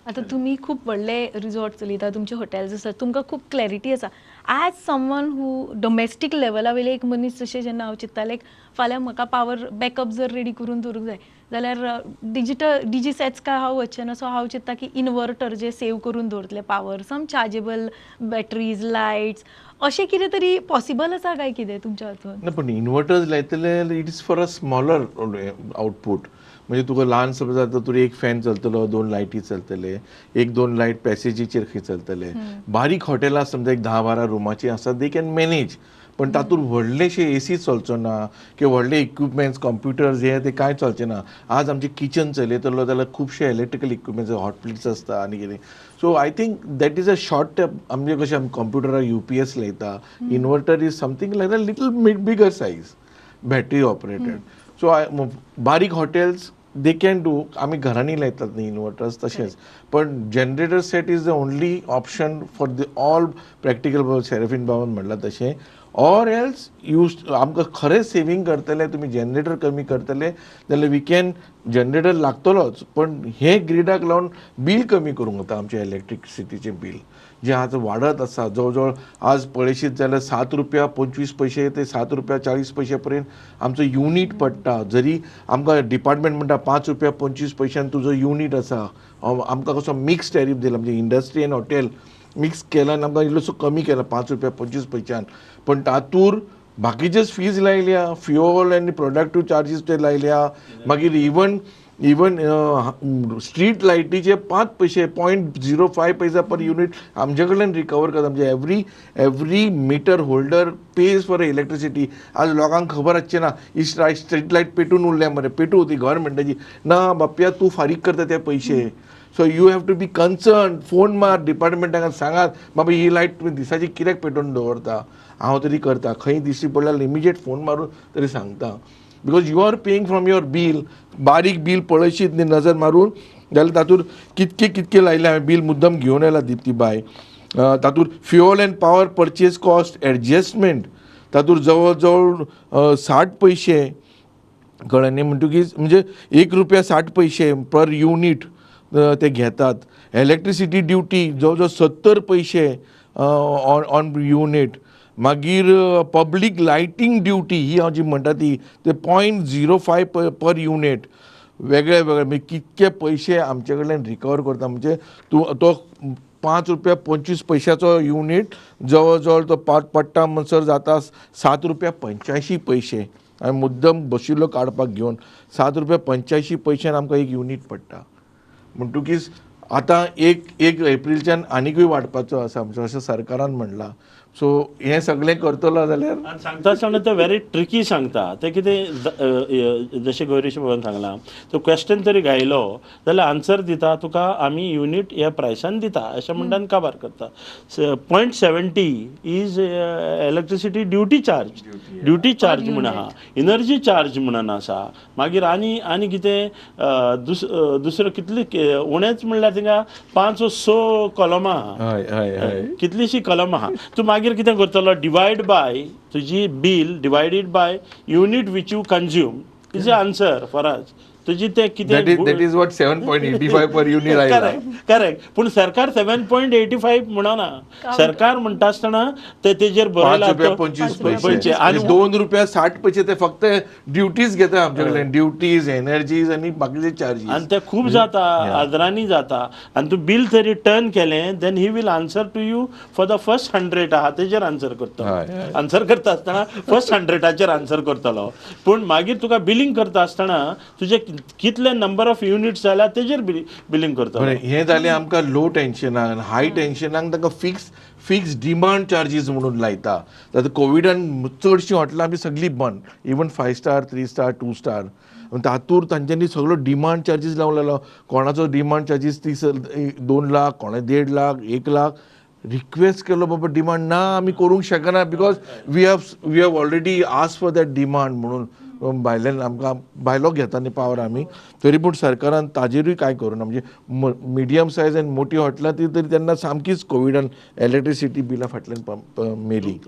आता तुम्ही खूप व्हडले रिसॉर्ट चलयता, तुमचे हॉटेल्स आसात, तुमकां खूब क्लॅरिटी आसा. ॲज समवन हू डोमेस्टीक लेवला वयले एक मनीस जशें जेन्ना हांव चिंत्ता लायक फाल्यां म्हाका पावर बॅकअप जर रेडी करून दवरूंक जाय जाल्यार डिजी सेट्स काय हांव वचचें ना. सो हांव चिंत्ता की इनवर्टर जे सेव करून दवरतले पावर, सम चार्जेबल बॅटरीज, लायट्स अशें कितें तरी पॉसिबल आसा काय कितें तुमच्या हातून? ना पण इन्व्हर्टर्स लायतले it is for a smaller output. म्हणजे तुका ल्हान समज जाता तुका एक फॅन चलतलो, 2 लायटी चलतले, 1-2 लायट पॅसेजीचेर खंय चलतले. बारीक हॉटेलां समजा एक 10-12 रुमाची आसा दे कॅन मॅनेज. पण तातूंत व्हडलेशे एसी चलचो ना किंवा व्हडले इक्विपमेंट्स कॉम्प्युटर्स हे ते कांय चलचे ना. आज आमचे किचन चलयतलो जाल्यार खुबशे इलेक्ट्रिकल इक्विपमेंट्स हॉट प्लेट्स आसता आनी कितें. So I think that is a short term. आमचे कशें आमी कंप्युटरार UPS लायता, inverter is something like a little bigger size battery operated. So बारीक हॉटेल्स दे कॅन डू. आमी घरांनी लायतात न्ही इन्वर्टर्स तशेंच. पण generator set is the only option for the all practical. सेरेफीन बाबान म्हणलां तशें. ऑर एल्स यूज आमकां खरें सेविंग करतले, तुमी जनरेटर कमी करतले जाल्यार वी कॅन जनरेटर लागतलोच. पण हे ग्रिडाक लावन बील कमी करूंक जाता आमचें इलेक्ट्रिसिटीचें बील जें आज वाडत आसा. जवळ जवळ आज पळयशीत जाल्यार ₹7.25 ते ₹7.40 पर्यंत आमचो युनीट पडटा. जरी आमकां डिपार्टमेंट म्हणटा ₹5.25 तुजो युनीट आसा. आमकां कसो मिक्स टॅरीफ दिला म्हणजे इंडस्ट्री एंड हॉटेल मिक्स केला आनी आमकां इल्लोसो कमी केला ₹5.25. पण तातूंत बाकीचेच फीज लायल्या, फ्युअल आनी प्रोडक्टीव चार्जीस ते लायल्या. मागीर इवन स्ट्रीट लायटीचे 5 पैसे 0.05 पैसा पर युनिट आमचे कडल्यान रिकवर करता. म्हणजे every meter holder pays for electricity. आज लोकांक खबर आसचें ना ही स्ट्रीट लायट पेटून उरल्या मरे. पेटू ती गव्हर्मेंटाची ना बाप्या तूं फारीक करता ते पयशे. So you have to be concern. Phone मार डिपार्टमेंटाक सांगात बाबा ही लायट तुमी दिसाची कित्याक पेटोवन दवरता. हांव तरी करता. खंय दिश्टी पडल्यार इमिजिएट फोन मारून तरी सांगता. Because you are paying from your bill. बारीक बील पळयशीत न्ही नजर मारून जाल्यार तातूंत कितके लायले हांवें बील मुद्दम घेवन आयला दिप्ती बाय. तातूंत fuel end power purchase cost adjustment तातूंत जवळ जवळ 60 पैसे कळ्ळें न्ही. म्हणटकीच म्हणजे ₹1.60 पर युनीट ते घेतात. इलेक्ट्रिसिटी ड्युटी जवळ जवळ 70 पैसे ऑन युनीट. मागीर पब्लीक लायटींग ड्युटी ही हांव जी म्हणटा ती ते 0.05 पर युनीट. वेगळे म्हणजे कितके पयशे आमचे कडल्यान रिकवर करता. म्हणजे तूं तो ₹5.25 युनीट जवळ जवळ तो पडटा म्हणसर जाता ₹7.85. हांवें मुद्दम बशिल्लो काडपाक घेवन ₹7.85 आमकां एक युनीट पडटा. म्हणटकीच आतां एक एप्रिलच्यान आनीकूय वाडपाचो आसा अशें सरकारान म्हणलां. सो हें सगळें करतलो जाल्यार सांगता आसतना ते व्हेरी ट्रिकी सांगता. ते कितें जशें गौरीश बाबान सांगलां तो क्वेश्चन तरी घायलो जाल्यार आन्सर दिता तुका आमी युनीट ह्या प्रायसान दिता अशें म्हणटान काबार करता. 0.70 इज इलेक्ट्रिसिटी ड्युटी चार्ज म्हण आहा. एनर्जी चार्ज म्हणून आसा. मागीर आनी कितें दुसरो कितले उणेंच म्हणल्यार थिंगा 5-6 कॉलमां आहा. कितलीशीं कॉलमां आहा. तूं मागीर कितें करतलो डिवायड बाय तुजी bill divided by unit which you consume is answer for us. तुजी ते कितें that is what 7.85 per unit आयला. करेक्ट. पूण सरकार 7.85 म्हणना. सरकार म्हणटा आसतना तेजेर बरयला ₹5.25 आणि ₹2.60 ते फक्त ड्युटीज घेता आमचे कडल्यान. ड्युटीज एनर्जीज आनी बाकीचे चार्जीस. आनी ते खूब जाता आदरांनी जाता. आनी तूं बील तरी टर्न केलें then he will answer to you for the first 100 आहा तेजेर आन्सर करतलो. आन्सर करता आसतना फर्स्ट 100 आन्सर करतलो. पूण मागीर तुका बिलींग करता आसतना तुजे कितले नंबर ऑफ युनिट्स जाल्यार तेजेर बिलींग करतलो. हें जालें आमकां लो टेन्शनाक. हाय टेन्शनाक तांकां फिक्स डिमांड चार्जीस म्हणून लायता. आतां कोविडान चडशीं हॉटेलां आमी सगळीं बंद. इवन 5 स्टार 3 स्टार 2 स्टार तातूंत तांच्यांनी सगळो डिमांड चार्जीस लावूंक लागलो. कोणाचो डिमांड चार्जीस 2 लाख, कोणे 1.5 लाख, 1 लाख. रिक्वेस्ट केलो बाबा डिमांड ना आमी करूंक शकना because we have already ask for that demand म्हणून भायल्यान आमकां भायलो घेता न्ही पावर आमी. तरी पूण सरकारान ताजेरूय कांय करूना. म्हणजे मिडियम सायज आनी मोठी हॉटेलां ती तरी तेन्ना सामकीच कोविडान इलेक्ट्रिसिटी बिलां फाटल्यान मेली.